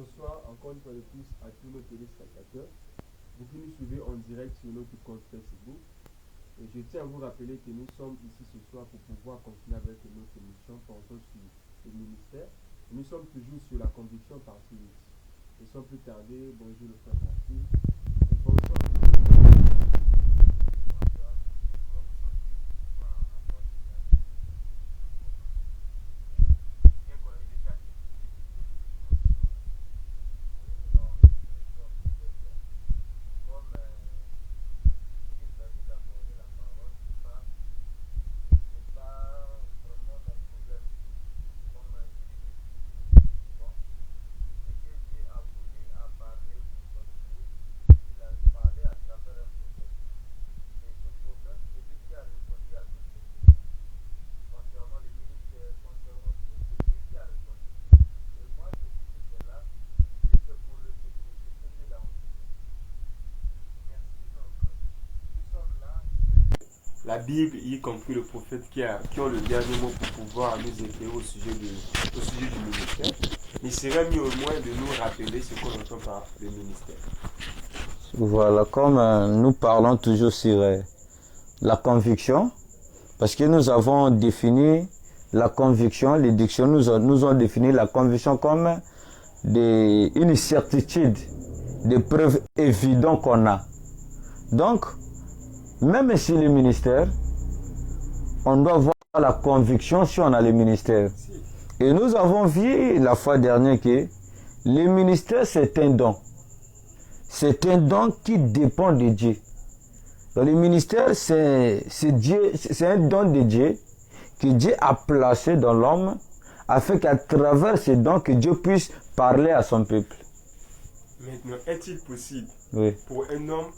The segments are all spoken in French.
bonsoir encore une fois de plus à tous nos téléspectateurs. Vous qui nous suivez en direct sur notre compte Facebook. Et je tiens à vous rappeler que nous sommes ici ce soir pour pouvoir continuer avec notre émission portant sur le ministère. Nous sommes toujours sur la conviction par Philippe. Et sans plus tarder, bonjour le frère Martin. Bonsoir. La Bible, y compris le prophète qui ont le dernier mot pour pouvoir nous éclairer au sujet du ministère. Mais il serait mieux au moins de nous rappeler ce qu'on entend par le ministère. Voilà, comme nous parlons toujours sur la conviction, parce que nous avons défini la conviction, les dictionnaires nous ont défini la conviction comme une certitude, des preuves évidentes qu'on a. Donc, même si le ministère, on doit avoir la conviction si on a le ministère. Et nous avons vu la fois dernière que le ministère, c'est un don. C'est un don qui dépend de Dieu. Donc, le ministère, c'est un don de Dieu que Dieu a placé dans l'homme afin qu'à travers ce don, que Dieu puisse parler à son peuple. Maintenant, est-il possible pour un homme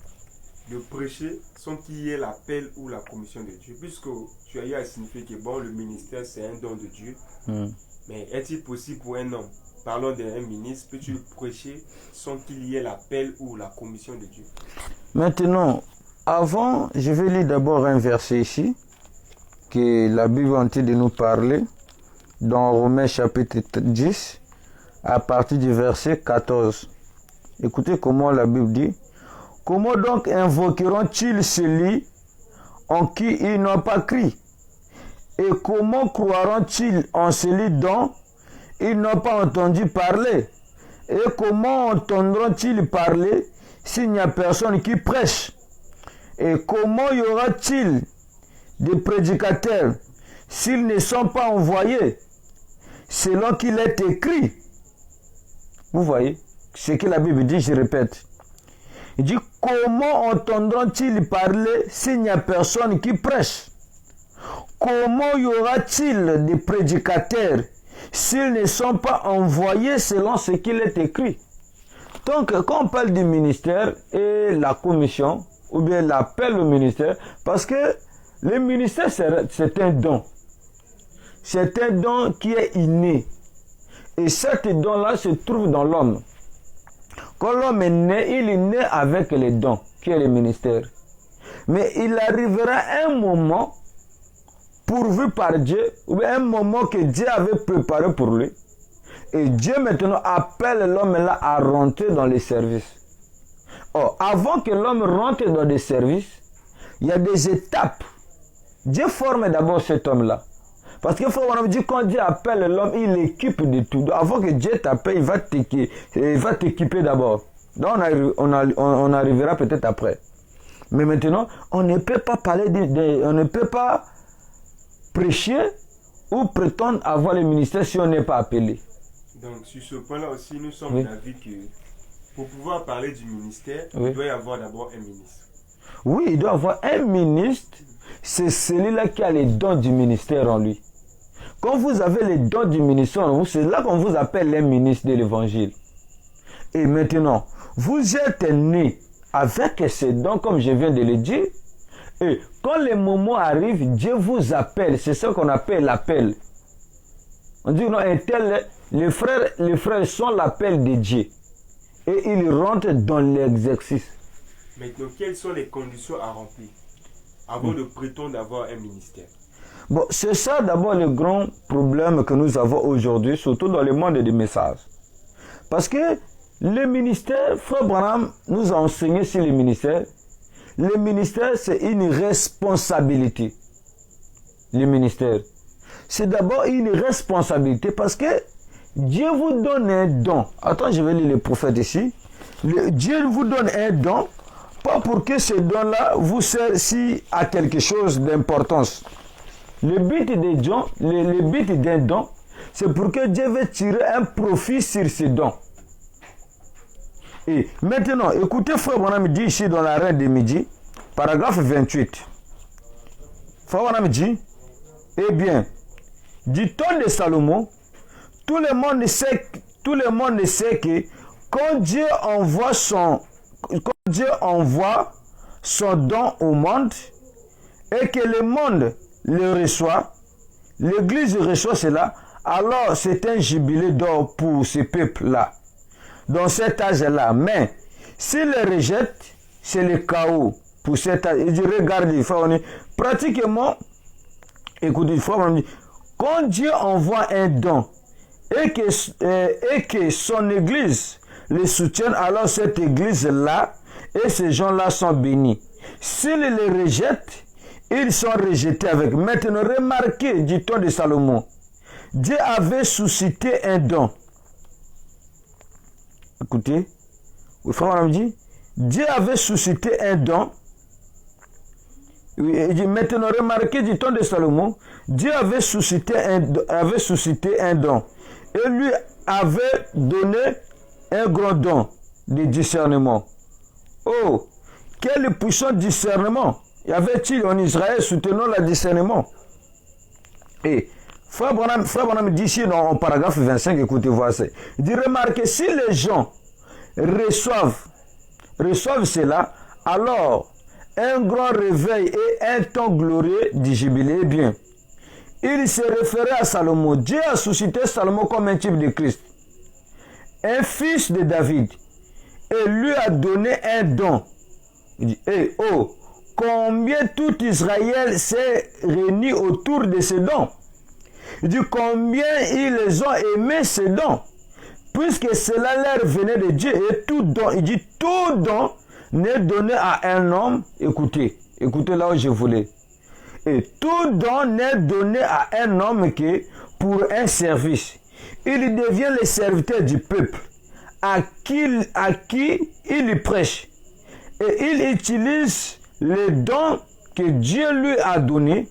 de prêcher sans qu'il y ait l'appel ou la commission de Dieu? Puisque tu as eu à signifier que bon, le ministère c'est un don de Dieu. Mais est-il possible pour un homme, parlons d'un ministre, peux-tu prêcher sans qu'il y ait l'appel ou la commission de Dieu? Maintenant, avant, je vais lire d'abord un verset ici, que la Bible est en train de nous parler, dans Romains chapitre 10, à partir du verset 14. Écoutez comment la Bible dit. Comment donc invoqueront-ils celui en qui ils n'ont pas cru? Et comment croiront-ils en celui dont ils n'ont pas entendu parler? Et comment entendront-ils parler s'il n'y a personne qui prêche? Et comment y aura-t-il des prédicateurs s'ils ne sont pas envoyés selon qu'il est écrit? Vous voyez ce que la Bible dit, je répète. Il dit, comment entendront-ils parler s'il n'y a personne qui prêche? Comment y aura-t-il des prédicateurs s'ils ne sont pas envoyés selon ce qu'il est écrit? Donc, quand on parle du ministère et la commission, ou bien l'appel au ministère, parce que le ministère, c'est un don. C'est un don qui est inné. Et cet don-là se trouve dans l'homme. Quand l'homme est né, il est né avec les dons, qui est le ministère. Mais il arrivera un moment, pourvu par Dieu, ou bien un moment que Dieu avait préparé pour lui. Et Dieu maintenant appelle l'homme là à rentrer dans les services. Or, avant que l'homme rentre dans les services, il y a des étapes. Dieu forme d'abord cet homme-là. Parce qu'il faut dire quand Dieu appelle l'homme, il l'équipe de tout. Donc, avant que Dieu t'appelle, il va t'équiper d'abord. Donc on arrivera peut-être après. Mais maintenant, on ne peut pas parler on ne peut pas prêcher ou prétendre avoir le ministère si on n'est pas appelé. Donc sur ce point-là aussi, nous sommes d'avis que pour pouvoir parler du ministère, il doit y avoir d'abord un ministre. Oui, il doit y avoir un ministre. C'est celui-là qui a les dons du ministère en lui. Quand vous avez les dons du ministère en vous, c'est là qu'on vous appelle un ministre de l'évangile. Et maintenant, vous êtes né avec ces dons, comme je viens de le dire. Et quand le moment arrive, Dieu vous appelle. C'est ce qu'on appelle l'appel. On dit non, les frères sont l'appel de Dieu. Et ils rentrent dans l'exercice. Maintenant, quelles sont les conditions à remplir avant de prétendre avoir un ministère? Bon, c'est ça d'abord le grand problème que nous avons aujourd'hui, surtout dans le monde des messages. Parce que le ministère, Frère Branham nous a enseigné sur le ministère. Le ministère, c'est une responsabilité. Le ministère. C'est d'abord une responsabilité parce que Dieu vous donne un don. Attends, je vais lire le prophète ici. Dieu vous donne un don, pas pour que ce don-là vous sert à quelque chose d'importance. Le but d'un don, c'est pour que Dieu veut tirer un profit sur ce don. Et maintenant, écoutez, Frère Branham dit ici dans la Reine de Midi, paragraphe 28. Frère Branham dit, eh bien, du temps de Salomon, tout le monde sait que quand Dieu envoie son don au monde et que le monde le reçoit, l'Église reçoit cela, alors c'est un jubilé d'or pour ce peuple-là, dans cet âge-là. Mais s'il le rejette, c'est le chaos pour cet âge. Il dit, regardez, pratiquement, écoutez, quand Dieu envoie un don et que son Église le soutienne, alors cette Église-là et ces gens-là sont bénis. S'ils les rejettent, ils sont rejetés avec. Maintenant, remarquez du temps de Salomon, Dieu avait suscité un don. Écoutez, le frère me dit, Dieu avait suscité un don. Oui, il dit, maintenant, remarquez du temps de Salomon, Dieu avait suscité un don. Et lui avait donné un grand don de discernement. Oh, quel puissant discernement y avait-il en Israël soutenant le discernement? Et Frère Branham dit ici dans le paragraphe 25, écoutez, voici. Il dit, remarquez, si les gens reçoivent cela, alors un grand réveil et un temps glorieux du jubilé. Eh bien, il se référait à Salomon. Dieu a suscité Salomon comme un type de Christ, un fils de David, et lui a donné un don. Il dit, hey, oh, combien tout Israël s'est réuni autour de ce don. Il dit, combien ils ont aimé ce don, puisque cela leur venait de Dieu. Et tout don, il dit, tout don n'est donné à un homme. Écoutez là où je voulais. Et tout don n'est donné à un homme que pour un service. Il devient le serviteur du peuple, à qui il prêche. Et il utilise les dons que Dieu lui a donnés.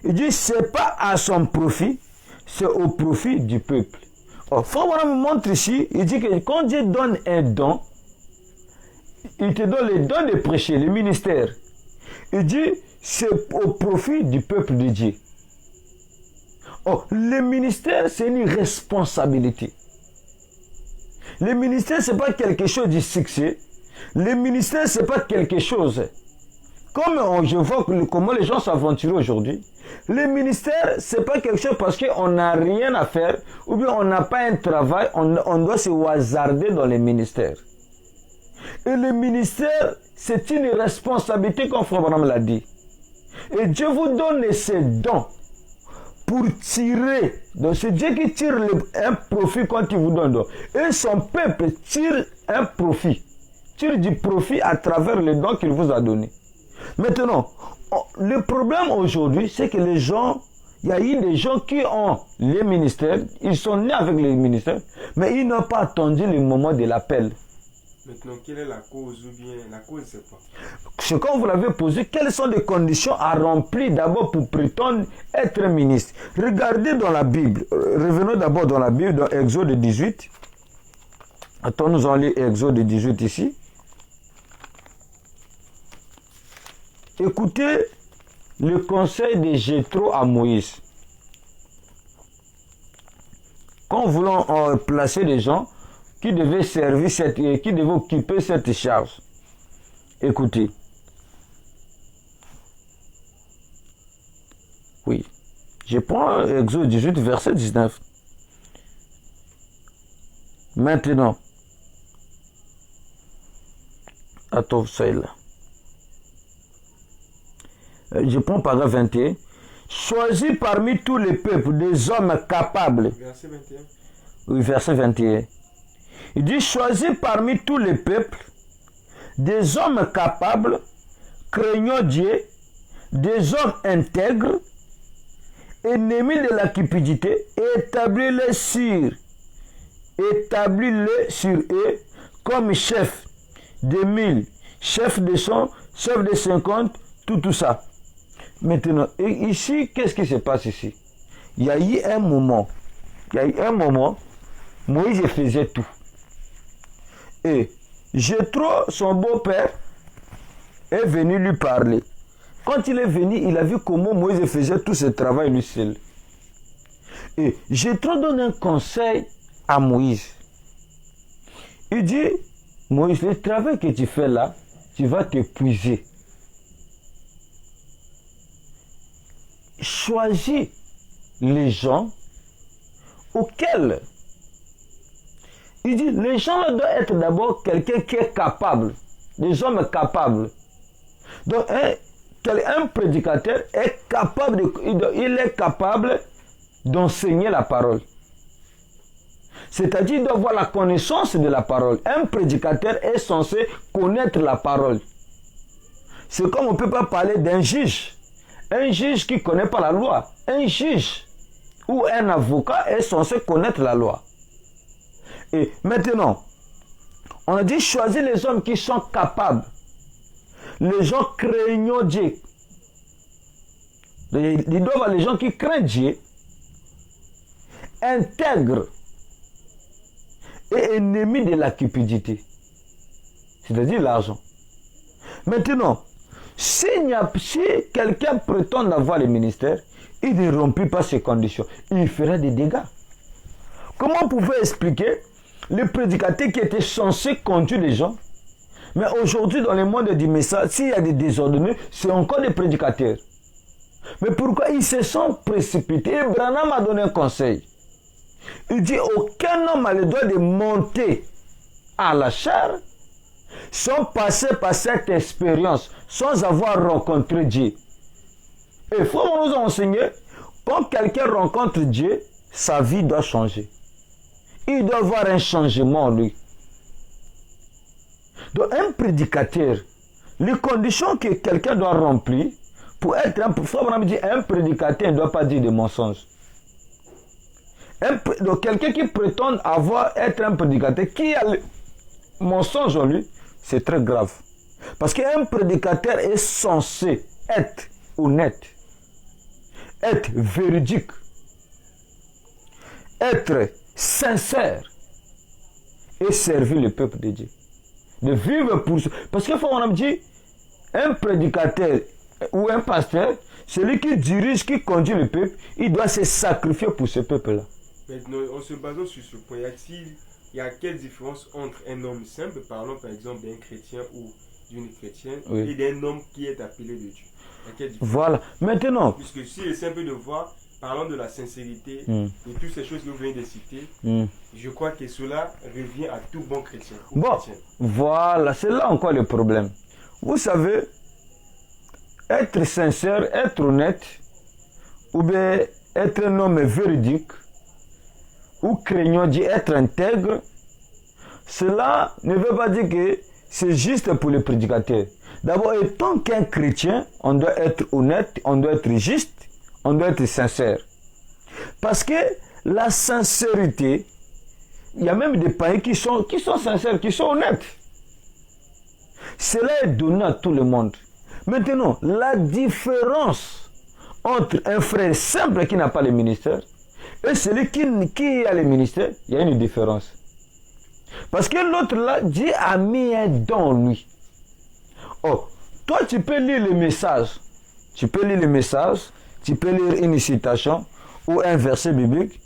Il dit, c'est pas à son profit, c'est au profit du peuple. Or, Frère Branham montre ici, il dit que quand Dieu donne un don, il te donne le don de prêcher, le ministère. Il dit, c'est au profit du peuple de Dieu. Or, le ministère, c'est une responsabilité. Le ministère, c'est pas quelque chose de succès. Le ministère, c'est pas quelque chose. Comme je vois comment les gens s'aventurent aujourd'hui, le ministère, c'est pas quelque chose parce qu'on n'a rien à faire ou bien on n'a pas un travail, on doit se hasarder dans le ministère. Et le ministère, c'est une responsabilité comme Frère Branham l'a dit. Et Dieu vous donne ces dons pour tirer. Donc c'est Dieu qui tire un profit quand il vous donne. Et son peuple tire un profit. Tire du profit à travers les dons qu'il vous a donnés. Maintenant, le problème aujourd'hui, c'est que les gens, il y a eu des gens qui ont les ministères, ils sont nés avec les ministères, mais ils n'ont pas attendu le moment de l'appel. Maintenant, quelle est la cause ou bien la cause, c'est pas. C'est comme vous l'avez posé, quelles sont les conditions à remplir d'abord pour prétendre être ministre? Regardez dans la Bible, revenons d'abord dans la Bible, dans Exode 18. Attends, nous allons lire Exode 18 ici. Écoutez le conseil de Jéthro à Moïse. Quand nous voulons placer des gens qui devaient servir qui devaient occuper cette charge. Écoutez. Oui. Je prends Exode 18, verset 19. Maintenant. Attends, ça est là. Je prends paragraphe 21. Choisis parmi tous les peuples des hommes capables. Verset 21. Oui, verset 21. Il dit, choisis parmi tous les peuples des hommes capables, craignant Dieu, des hommes intègres, ennemis de la cupidité, et établis-les sur eux comme chef de 1000, chef de 100, chef de 50, tout ça. Maintenant, et ici, qu'est-ce qui se passe ici? Il y a eu un moment, Moïse faisait tout. Et Jéthro, son beau-père, est venu lui parler. Quand il est venu, il a vu comment Moïse faisait tout ce travail lui seul. Et Jéthro donne un conseil à Moïse. Il dit, Moïse, le travail que tu fais là, tu vas t'épuiser. Choisis les gens auxquels... Il dit, les gens là doivent être d'abord quelqu'un qui est capable, des hommes capables. Donc, un prédicateur est capable, il est capable d'enseigner la parole. C'est-à-dire, il doit avoir la connaissance de la parole. Un prédicateur est censé connaître la parole. C'est comme on ne peut pas parler d'un juge. Un juge qui ne connaît pas la loi. Un juge ou un avocat est censé connaître la loi. Et maintenant, on a dit choisir les hommes qui sont capables. Les gens craignant Dieu. Il doit y avoir les gens qui craignent Dieu, intègres et ennemis de la cupidité. C'est-à-dire l'argent. Maintenant, si quelqu'un prétend avoir le ministère, il ne remplit pas ces conditions. Il fera des dégâts. Comment on pouvait expliquer le prédicateur qui était censé conduire les gens? Mais aujourd'hui, dans le monde du message, s'il y a des désordonnés, c'est encore des prédicateurs. Mais pourquoi ils se sont précipités? Et Branham a donné un conseil. Il dit, aucun homme a le droit de monter à la chair sans passer par cette expérience, sans avoir rencontré Dieu. Et il faut nous enseigner, quand quelqu'un rencontre Dieu, sa vie doit changer. Il doit avoir un changement en lui. Donc un prédicateur, les conditions que quelqu'un doit remplir pour être un prédicateur ne doit pas dire des mensonges. Donc quelqu'un qui prétend être un prédicateur, qui a le mensonge en lui, c'est très grave. Parce qu'un prédicateur est censé être honnête, être véridique, être sincère et servir le peuple de Dieu. De vivre pour ça. Parce qu'il faut on a dit, un prédicateur ou un pasteur, celui qui dirige, qui conduit le peuple, il doit se sacrifier pour ce peuple-là. Maintenant, en se basant sur ce point, il y a quelle différence entre un homme simple, parlons par exemple d'un chrétien ou d'une chrétienne, oui, et d'un homme qui est appelé de Dieu? Il y a quelle différence? Voilà. Maintenant. Puisque si c'est simple de voir, parlant de la sincérité, de toutes ces choses que vous venez de citer, je crois que cela revient à tout bon chrétien. Bon, voilà, c'est là encore le problème. Vous savez, être sincère, être honnête, ou bien être un homme véridique, ou craignant Dieu, être intègre, cela ne veut pas dire que c'est juste pour les prédicateurs. D'abord, étant qu'un chrétien, on doit être honnête, on doit être juste, on doit être sincère. Parce que la sincérité, il y a même des païens qui sont sincères, qui sont honnêtes. Cela est donné à tout le monde. Maintenant, la différence entre un frère simple qui n'a pas le ministère et celui qui a le ministère, il y a une différence. Parce que l'autre là, Dieu a mis un don en lui. Oh, toi tu peux lire le message. Tu peux lire le message, tu peux lire une citation ou un verset biblique.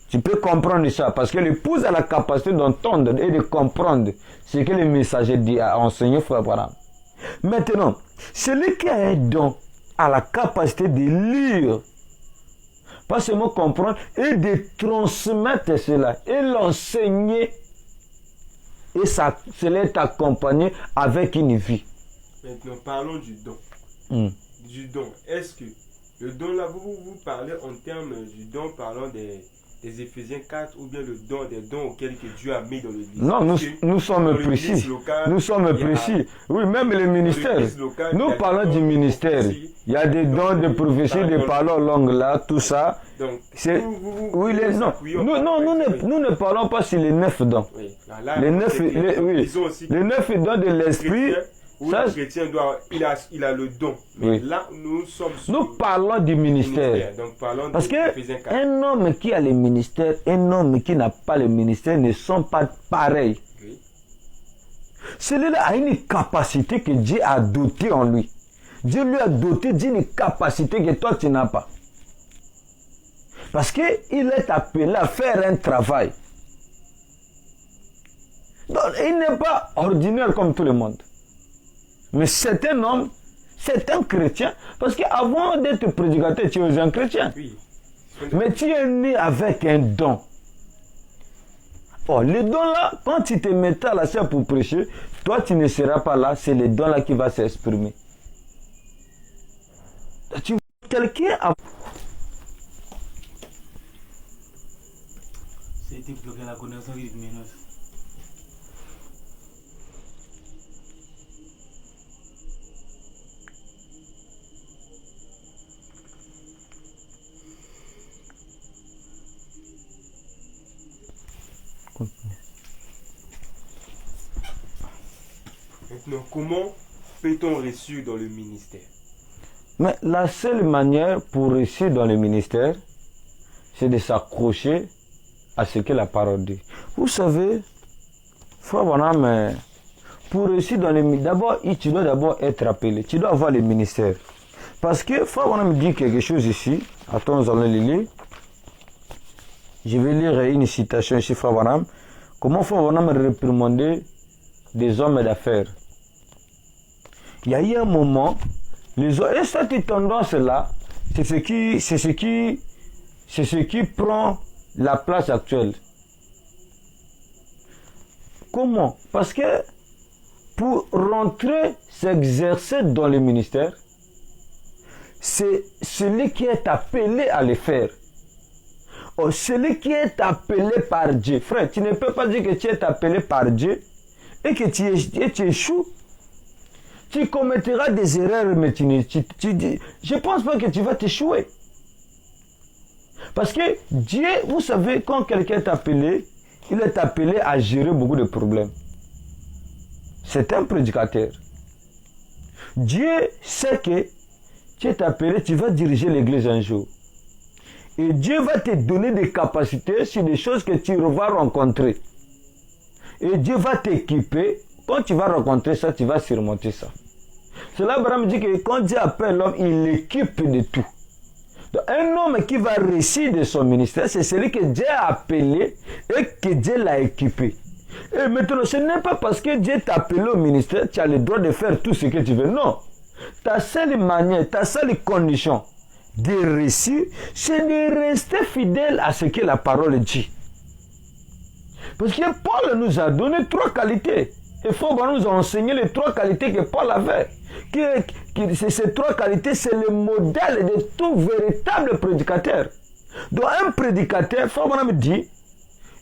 Tu peux comprendre ça parce que l'épouse a la capacité d'entendre et de comprendre ce que le messager dit à enseigner, frère Branham. Maintenant, celui qui a un don a la capacité de lire, pas seulement comprendre, et de transmettre cela, et l'enseigner, et cela est accompagné avec une vie. Maintenant, parlons du don. Du don. Est-ce que le don là, vous parlez en termes du don, parlant des Éphésiens 4 ou bien le don des dons auxquels que Dieu a mis dans l'église? Non, nous sommes précis. Nous sommes précis. Oui, même les ministères. Nous parlons du ministère. Il y a des dons de prophétie, des paroles longues là, tout ça. Donc, oui, non. Nous ne parlons pas sur les 9 dons. Oui. Les 9 dons de l'esprit. Ça, le chrétien il a le don. Mais oui. Là, nous parlons du ministère. Donc, parlons parce qu'un homme qui a le ministère, un homme qui n'a pas le ministère ne sont pas pareils. Oui. Celui-là a une capacité que Dieu a dotée en lui. Dieu lui a doté d'une capacité que toi tu n'as pas. Parce qu'il est appelé à faire un travail. Donc, il n'est pas ordinaire comme tout le monde. Mais c'est un homme, c'est un chrétien. Parce qu'avant d'être prédicateur, tu es un chrétien. Oui. Mais tu es né avec un don. Oh, le don là, quand tu te mets à la scène pour prêcher, toi tu ne seras pas là, c'est le don là qui va s'exprimer. Tu vois, quelqu'un a... C'était bloqué la connexion avec les ménages. Maintenant, comment peut-on réussir dans le ministère? Mais la seule manière pour réussir dans le ministère, c'est de s'accrocher à ce que la parole dit. Vous savez, mais pour réussir dans le ministère, d'abord, tu dois d'abord être appelé. Tu dois avoir le ministère. Parce que Frère me dit quelque chose ici. Attends, nous allons le lire. Je vais lire une citation ici, Frère Vanam. Comment Frère Vanam réprimander des hommes d'affaires? Il y a eu un moment, et cette tendance-là, c'est ce qui prend la place actuelle. Comment? Parce que pour rentrer, s'exercer dans le ministère, c'est celui qui est appelé à le faire. Or, celui qui est appelé par Dieu. Frère, tu ne peux pas dire que tu es appelé par Dieu et que tu échoues. Tu commettras des erreurs, mais je ne pense pas que tu vas t'échouer. Parce que Dieu, vous savez, quand quelqu'un est appelé, il est appelé à gérer beaucoup de problèmes. C'est un prédicateur. Dieu sait que tu es appelé, tu vas diriger l'église un jour. Et Dieu va te donner des capacités sur des choses que tu vas rencontrer. Et Dieu va t'équiper. Quand tu vas rencontrer ça, tu vas surmonter ça. Cela, Abraham dit que quand Dieu appelle l'homme, il l'équipe de tout. Donc, un homme qui va réussir de son ministère, c'est celui que Dieu a appelé et que Dieu l'a équipé. Et maintenant, ce n'est pas parce que Dieu t'a appelé au ministère, tu as le droit de faire tout ce que tu veux. Non. Ta seule manière, ta seule condition de réussir, c'est de rester fidèle à ce que la parole dit. Parce que Paul nous a donné 3 qualités. Il faut nous enseigner les 3 qualités que Paul avait. Ces 3 qualités, c'est le modèle de tout véritable prédicateur. Donc un prédicateur, il faut me dire,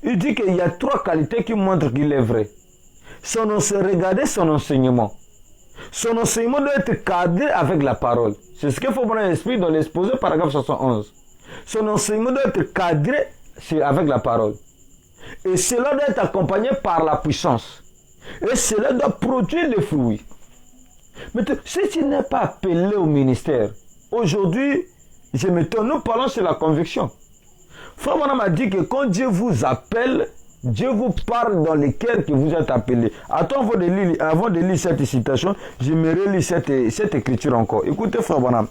il dit qu'il y a 3 qualités qui montrent qu'il est vrai. Regardez son enseignement. Son enseignement doit être cadré avec la parole. C'est ce qu'il faut prendre l'esprit dans l'exposé paragraphe 71. Son enseignement doit être cadré avec la parole. Et cela doit être accompagné par la puissance. Et cela doit produire des fruits. Mais si tu n'es pas appelé au ministère, aujourd'hui, nous parlons sur la conviction. Frère Madame a dit que quand Dieu vous appelle, Dieu vous parle dans les cœurs que vous êtes appelés. Avant de lire cette citation, j'aimerais lire cette écriture encore. Écoutez, Frère Bonham.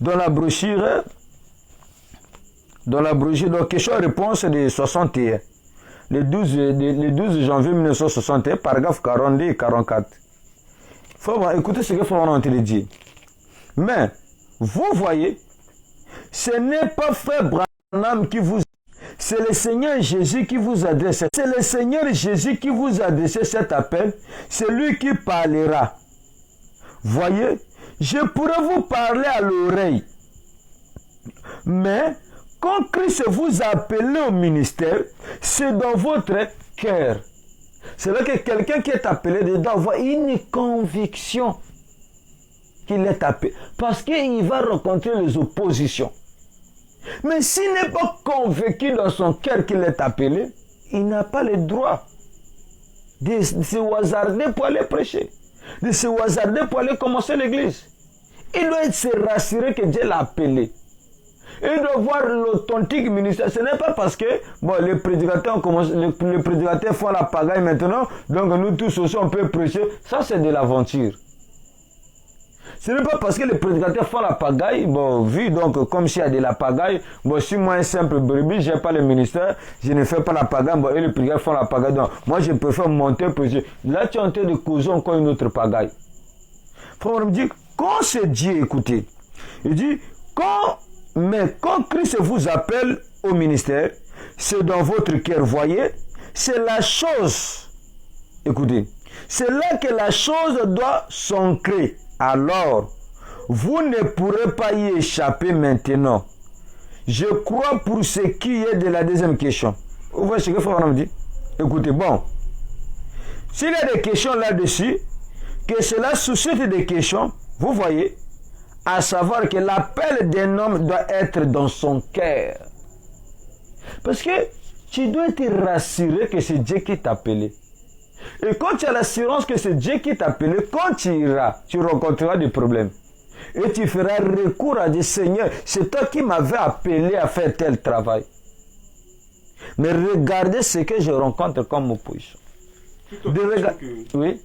Dans la brochure, donc question-réponse de 61, le 12 janvier 1961, paragraphe 42 et 44. Écoutez ce que Frère Bonham a dit. Mais, vous voyez, ce n'est pas Frère Branham qui vous... C'est le Seigneur Jésus qui vous adresse. C'est le Seigneur Jésus qui vous adresse cet appel. C'est lui qui parlera. Voyez, je pourrais vous parler à l'oreille. Mais quand Christ vous a appelé au ministère, c'est dans votre cœur. C'est là que quelqu'un qui est appelé doit avoir une conviction qu'il est appelé. Parce qu'il va rencontrer les oppositions. Mais s'il n'est pas convaincu dans son cœur qu'il est appelé, il n'a pas le droit de se hasarder pour aller prêcher, de se hasarder pour aller commencer l'église. Il doit se rassurer que Dieu l'a appelé. Il doit voir l'authentique ministère. Ce n'est pas parce que les prédicateurs ont commencé, les prédicateurs font la pagaille maintenant, donc nous tous aussi on peut prêcher. Ça c'est de l'aventure. Ce n'est pas parce que les prédicateurs font la pagaille, vu donc comme s'il y a de la pagaille, si moi un simple brebis, je n'ai pas le ministère, je ne fais pas la pagaille, et les prédicateurs font la pagaille. Donc moi je préfère monter prêcher. Là tu es en train de causer encore une autre pagaille. Frère me dit, quand c'est Dieu, écoutez, il dit, quand Christ vous appelle au ministère, c'est dans votre cœur, voyez, c'est la chose, écoutez, c'est là que la chose doit s'ancrer. Alors, vous ne pourrez pas y échapper maintenant. Je crois pour ce qui est de la deuxième question. Vous voyez ce que Frère me dit? Écoutez, s'il y a des questions là-dessus, que cela suscite des questions, vous voyez, à savoir que l'appel d'un homme doit être dans son cœur. Parce que tu dois être rassuré que c'est Dieu qui t'a appelé. Et quand tu as l'assurance que c'est Dieu qui t'a appelé, quand tu iras, tu rencontreras des problèmes. Et tu feras recours à Dieu. Seigneur, c'est toi qui m'avais appelé à faire tel travail. Mais regardez ce que je rencontre comme opposition. Oui.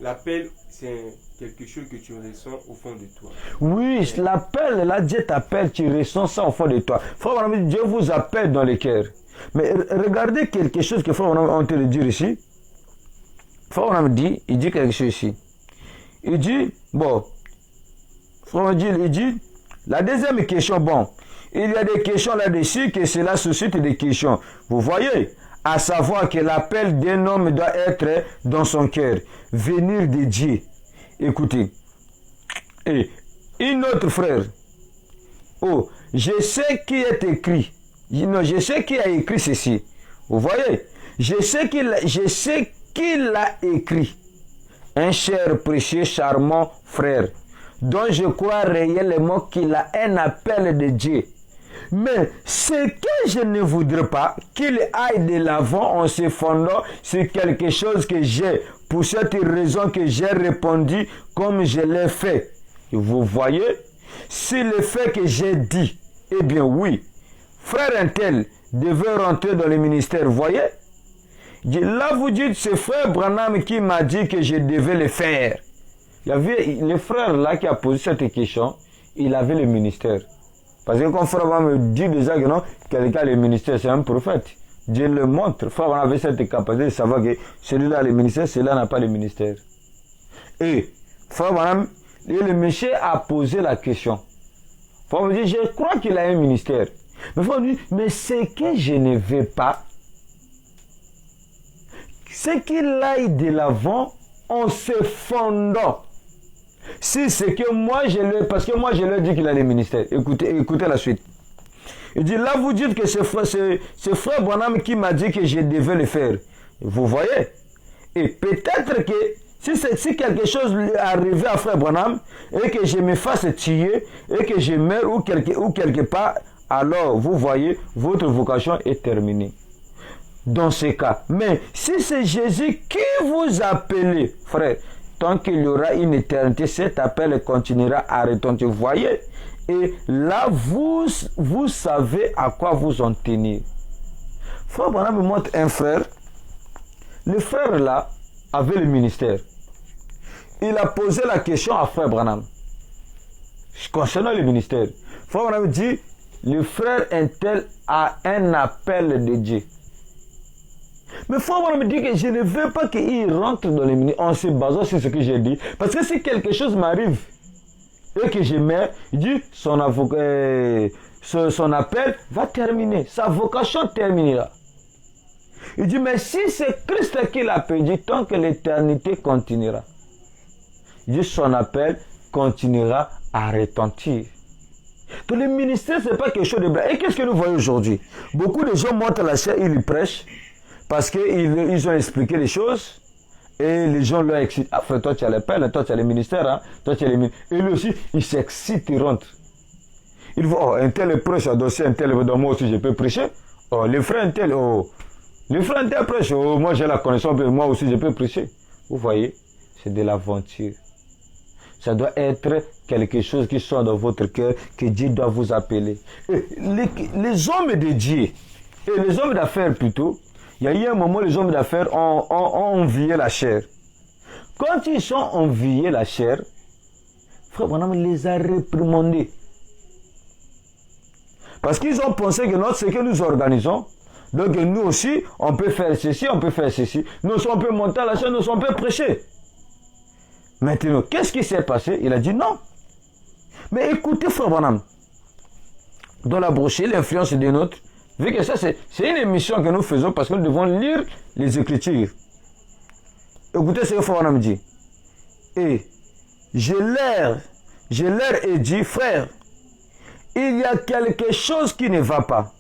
L'appel, c'est quelque chose que tu ressens au fond de toi. Oui, l'appel, là, Dieu t'appelle, tu ressens ça au fond de toi. Frère, Dieu vous appelle dans le cœur. Mais regardez quelque chose que Frère, on te le dire ici. Frère, il dit quelque chose ici. Il dit, Frère, il dit, la deuxième question, il y a des questions là-dessus que cela suscite des questions. Vous voyez, à savoir que l'appel d'un homme doit être dans son cœur, venir de Dieu. Écoutez, et une autre frère, je sais qui est écrit, non, je sais qui a écrit ceci. Vous voyez, je sais qu'il a écrit, un cher, précieux, charmant frère, dont je crois réellement qu'il a un appel de Dieu. Mais ce que je ne voudrais pas, qu'il aille de l'avant en se fondant sur quelque chose que j'ai, pour cette raison que j'ai répondu comme je l'ai fait. Vous voyez, si le fait que j'ai dit, eh bien oui, frère un tel devait rentrer dans le ministère, vous voyez. Là vous dites, c'est frère Branham qui m'a dit que je devais le faire. Il y avait le frère là qui a posé cette question, il avait le ministère. Parce que quand frère Branham me dit déjà que non, quelqu'un a le ministère, c'est un prophète. Dieu le montre. Frère Branham avait cette capacité de savoir que celui-là a le ministère, celui-là n'a pas le ministère. Et frère Branham, le monsieur a posé la question. Frère me dit, je crois qu'il a un ministère. Mais frère me dit, mais ce que je ne veux pas, c'est qu'il aille de l'avant en se fondant. Si c'est que moi je le, parce que moi je lui ai dit qu'il a le ministère. Écoutez la suite. Il dit, là vous dites que c'est frère Branham qui m'a dit que je devais le faire. Vous voyez? Et peut-être que si quelque chose est arrivé à frère Branham et que je me fasse tuer et que je meure ou quelque part, alors vous voyez, votre vocation est terminée. Dans ce cas. Mais si c'est Jésus qui vous appelle, frère, tant qu'il y aura une éternité, cet appel continuera à retentir. Vous voyez? Et là, vous savez à quoi vous en tenir. Frère Branham me montre un frère. Le frère là avait le ministère. Il a posé la question à frère Branham concernant le ministère. Frère Branham dit, le frère intel a un appel de Dieu. Mais frère Branham me dit que je ne veux pas qu'il rentre dans le ministère en se basant sur ce que j'ai dit. Parce que si quelque chose m'arrive et que je meurs, il dit son appel va terminer. Sa vocation terminera. Il dit, mais si c'est Christ qui l'appelle, il dit, tant que l'éternité continuera. Il dit, son appel continuera à retentir. Donc le ministère, ce n'est pas quelque chose de blague. Et qu'est-ce que nous voyons aujourd'hui? Beaucoup de gens montent à la chair, ils prêchent, parce qu'ils ont expliqué les choses, et les gens leur excitent. Ah frère, toi tu as l'appel, toi tu as le ministère, hein? Toi tu as les ministères. Et lui aussi, il s'excite, il rentre. Il voit, oh, un tel prêche, un tel, donc moi aussi je peux prêcher. Oh, les frères un tel, oh, les frères un tel prêche, oh, moi j'ai la connaissance, moi aussi je peux prêcher. Vous voyez, c'est de l'aventure. Ça doit être quelque chose qui sort dans votre cœur, que Dieu doit vous appeler. Et les hommes de Dieu, et les hommes d'affaires plutôt, il y a eu un moment où les hommes d'affaires ont envié la chair. Quand ils ont envié la chair, frère Branham les a réprimandés. Parce qu'ils ont pensé que ce que nous organisons, donc nous aussi, on peut faire ceci, on peut faire ceci. Nous, on peut monter à la chair, nous, on peut prêcher. Maintenant, qu'est-ce qui s'est passé? Il a dit non. Mais écoutez, frère Branham, dans la brochure, l'influence des nôtres, vu que ça, c'est une émission que nous faisons parce que nous devons lire les Écritures. Écoutez ce que frère Branham dit. Et je leur ai dit, frère, il y a quelque chose qui ne va pas.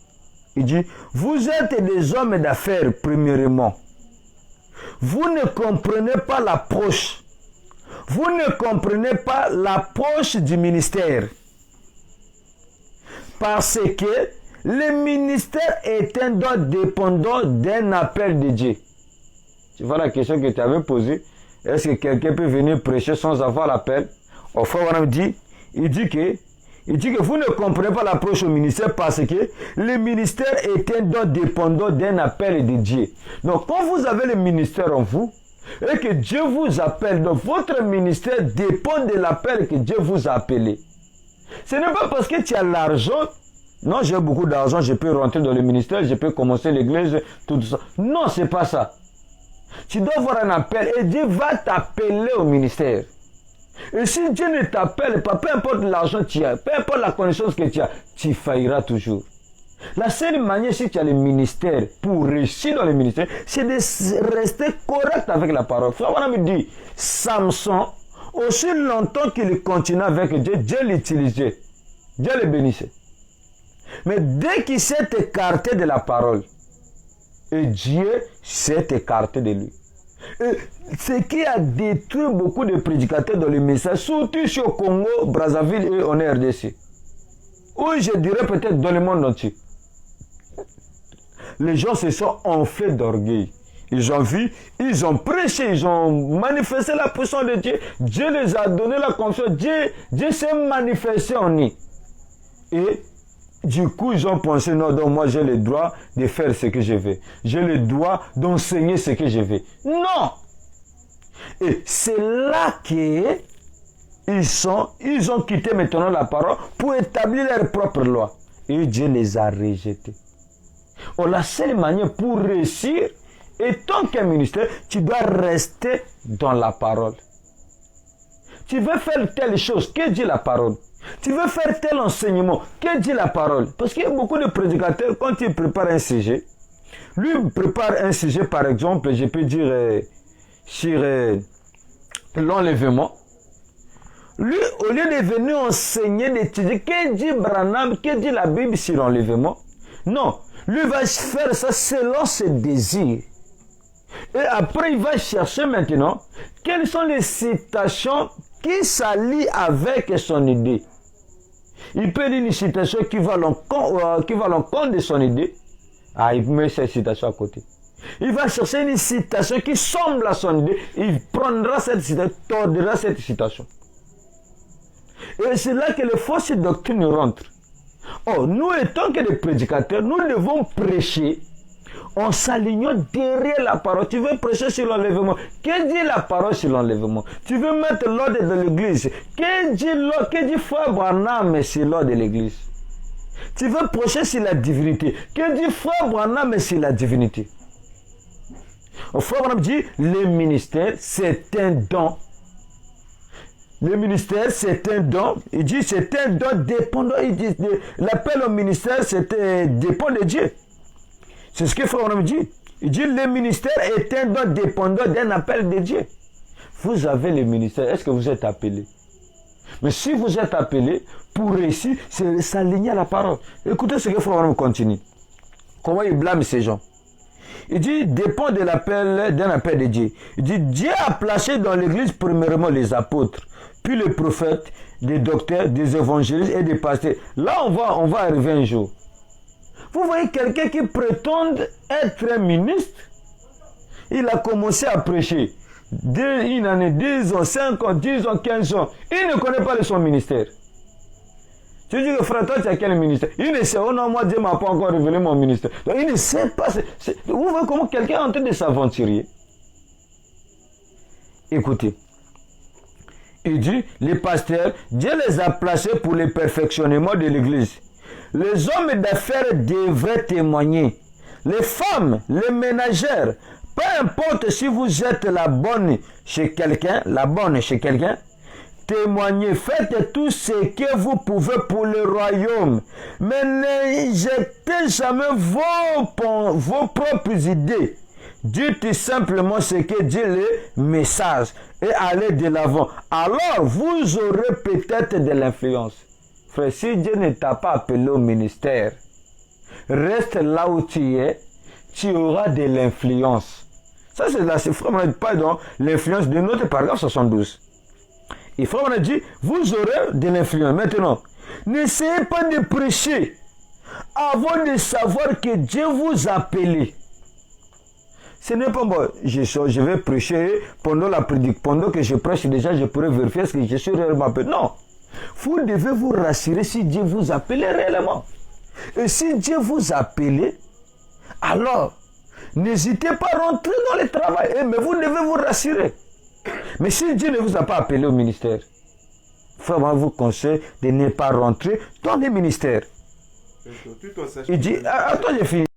Il dit, vous êtes des hommes d'affaires, premièrement. Vous ne comprenez pas l'approche. Vous ne comprenez pas l'approche du ministère. Parce que le ministère est un don dépendant d'un appel de Dieu. Tu vois la question que tu avais posée. Est-ce que quelqu'un peut venir prêcher sans avoir l'appel? Au frère, on dit, il dit que vous ne comprenez pas l'approche au ministère parce que le ministère est un don dépendant d'un appel de Dieu. Donc, quand vous avez le ministère en vous, et que Dieu vous appelle, donc votre ministère dépend de l'appel que Dieu vous a appelé. Ce n'est pas parce que tu as l'argent, non, j'ai beaucoup d'argent, je peux rentrer dans le ministère, je peux commencer l'église, tout ça. Non, c'est pas ça. Tu dois avoir un appel et Dieu va t'appeler au ministère. Et si Dieu ne t'appelle pas, peu importe l'argent que tu as, peu importe la connaissance que tu as, tu failliras toujours. La seule manière, si tu as le ministère, pour réussir dans le ministère, c'est de rester correct avec la parole. Frère, on me dit, Samson, aussi longtemps qu'il continuait avec Dieu, Dieu l'utilisait. Dieu le bénissait. Mais dès qu'il s'est écarté de la parole, et Dieu s'est écarté de lui. Et ce qui a détruit beaucoup de prédicateurs dans le message, surtout ici au Congo, Brazzaville et en RDC. Ou je dirais peut-être dans le monde entier. Les gens se sont enflés d'orgueil. Ils ont vu, ils ont prêché, ils ont manifesté la puissance de Dieu. Dieu les a donné la confiance. Dieu s'est manifesté en eux. Et du coup, ils ont pensé, non, donc moi j'ai le droit de faire ce que je veux. J'ai le droit d'enseigner ce que je veux. Non! Et c'est là que ils ont quitté maintenant la parole pour établir leur propre loi. Et Dieu les a rejetés. Oh, la seule manière pour réussir, étant qu'un ministère, tu dois rester dans la parole. Tu veux faire telle chose, que dit la parole? Tu veux faire tel enseignement, que dit la parole? Parce qu'il y a beaucoup de prédicateurs, quand ils préparent un sujet, lui prépare un sujet, par exemple, je peux dire, sur l'enlèvement. Lui, au lieu de venir enseigner, d'étudier, que dit Branham, que dit la Bible sur l'enlèvement? Non, lui va faire ça selon ses désirs. Et après, il va chercher maintenant quelles sont les citations qui s'allient avec son idée. Il peut lire une citation qui va à l'encontre de son idée. Ah, il met cette citation à côté. Il va chercher une citation qui semble à son idée. Il prendra cette citation, tordra cette citation. Et c'est là que les fausses doctrines rentrent. Oh, nous étant que des prédicateurs, nous devons prêcher en s'alignant derrière la parole. Tu veux prêcher sur l'enlèvement. Que dit la parole sur l'enlèvement? Tu veux mettre l'ordre de l'église. Que dit Frère Branham sur l'ordre de l'église? Tu veux prêcher sur la divinité. Que dit Frère Branham sur la divinité? Frère Branham dit, le ministère, c'est un don. Le ministère, c'est un don. Il dit, c'est un don dépendant. Il dit, l'appel au ministère, dépend de Dieu. C'est ce que Frère Branham dit. Il dit, le ministère est un don dépendant d'un appel de Dieu. Vous avez le ministère. Est-ce que vous êtes appelé? Mais si vous êtes appelé pour réussir, c'est s'aligner à la parole. Écoutez ce que Frère Branham continue. Comment il blâme ces gens. Il dit, dépend de l'appel, d'un appel de Dieu. Il dit, Dieu a placé dans l'église premièrement les apôtres, puis les prophètes, des docteurs, des évangélistes et des pasteurs. Là, on va arriver un jour. Vous voyez quelqu'un qui prétend être un ministre, il a commencé à prêcher. Une année, 10 ans, 5 ans, 10 ans, 15 ans. Il ne connaît pas son ministère. Tu dis que frère, toi, tu as quel ministère? Il ne sait, oh non, moi, Dieu ne m'a pas encore révélé mon ministère. Donc, il ne sait pas. Vous voyez comment quelqu'un est en train de s'aventurer. Écoutez. Il dit, les pasteurs, Dieu les a placés pour le perfectionnement de l'église. Les hommes d'affaires devraient témoigner. Les femmes, les ménagères, peu importe si vous êtes la bonne chez quelqu'un, témoignez, faites tout ce que vous pouvez pour le royaume. Mais ne jetez jamais vos propres idées. Dites simplement ce que dit le message et allez de l'avant. Alors, vous aurez peut-être de l'influence. Frère, si Dieu ne t'a pas appelé au ministère, reste là où tu es, tu auras de l'influence. Ça, c'est là, c'est vraiment pas dans l'influence de notre paragraphe 72. Il faut dit, vous aurez de l'influence. Maintenant, n'essayez pas de prêcher avant de savoir que Dieu vous a appelé. Ce n'est pas moi, je vais prêcher pendant la prédication. Pendant que je prêche déjà, je pourrais vérifier ce que je suis réellement appelé. Non. Vous devez vous rassurer si Dieu vous appelle réellement. Et si Dieu vous appelle, alors, n'hésitez pas à rentrer dans le travail. Mais vous devez vous rassurer. Mais si Dieu ne vous a pas appelé au ministère, vraiment vous conseille de ne pas rentrer dans les ministères. Il dit, attends, j'ai fini.